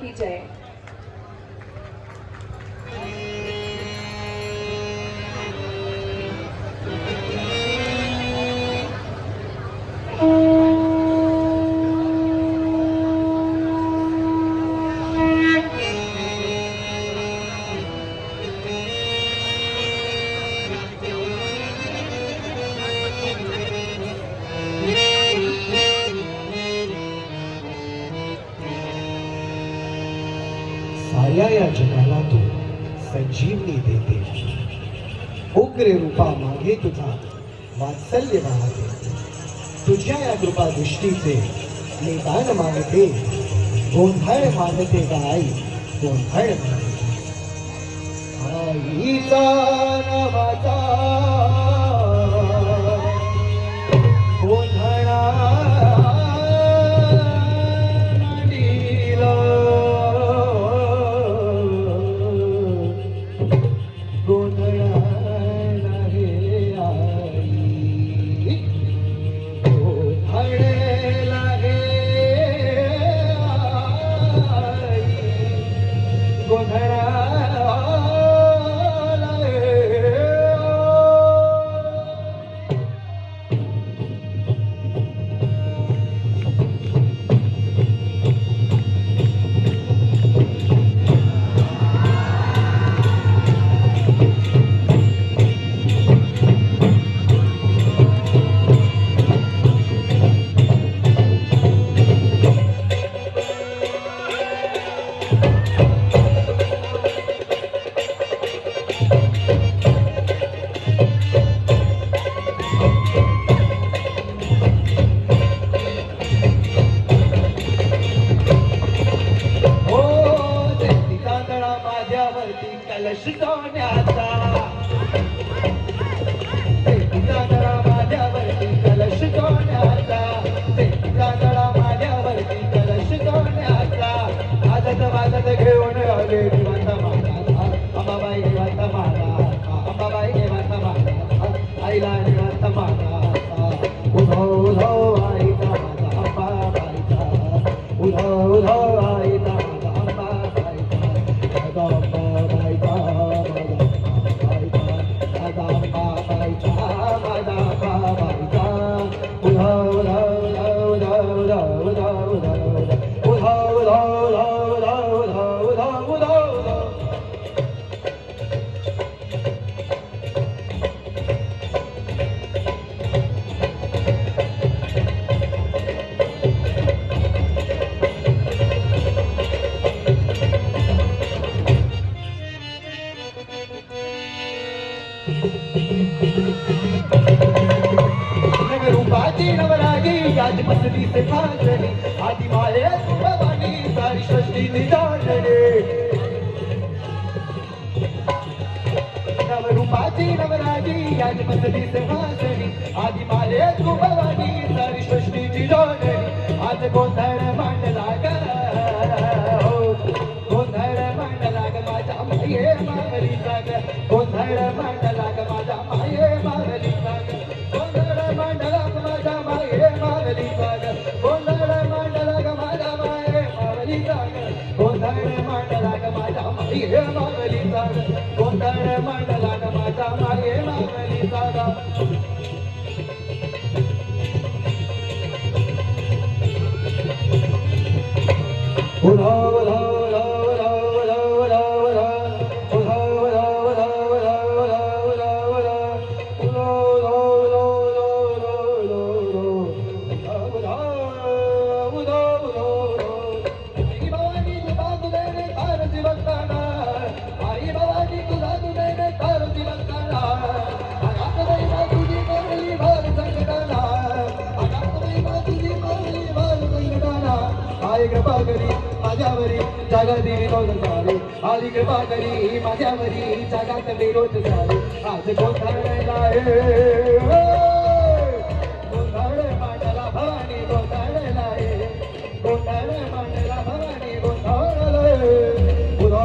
की जय. साऱ्या या जगाला तू संजीवनी देते, उग्र रूपा मागे तुझा वात्सल्य वाहते. तुझ्या या कृपा दृष्टीचे निदान मागते. गोंधळ मानते ग आई, गोंधळ मानते. आईचा नावाचा गोंधळा कलश सोन्याचा, सेतीचा दळा माझ्यावरती कलश सोन्याचा, सेतीचा दळा माझ्यावरती कलश सोन्याचा. वाजत वाजत घेऊन आले निवांत माझा, अंबाबाई निवांत माझा, अंबाबाई निवांत माझा, आईला निवांत माझा. उधो उधो आईचा माझा अंबाबाईचा, उधो उधो आईचा माझा अंबाबाईचा. रूपाची नवरागी याच बसली से फाजली, आदि माये भवानी सारी सृष्टी निजाडली. नवरूपाची नवरागी याच बसली से फाजली, आदि माये भवानी सारी सृष्टी निजाडली. आज गोंधळ मांडला ग, गोंधळ मांडला ग माझ्या माये मावलीचा ग, गोंधळ मांडला ग माझ्या माये मावलीचा ग, गोंधळ मांडला ग माझ्या माये मावलीचा ग, गोंधळ मांडला ग माझ्या माये मावलीचा ग, गोंधळ मांडला ग माझ्या माये मावलीचा ग, गोंधळ मांडला ग माझ्या माये मावलीचा ग. उधो उधो कृपा करी माझ्यावरी जगात विनोद झाले, आली कृपा करी माझ्यावरी जगात विनोद झाले. आज गोंधळला गोंधळ मांडला भवानी, गोंधळला गोंधळ मांडला भवानी, गोंधळ. उधो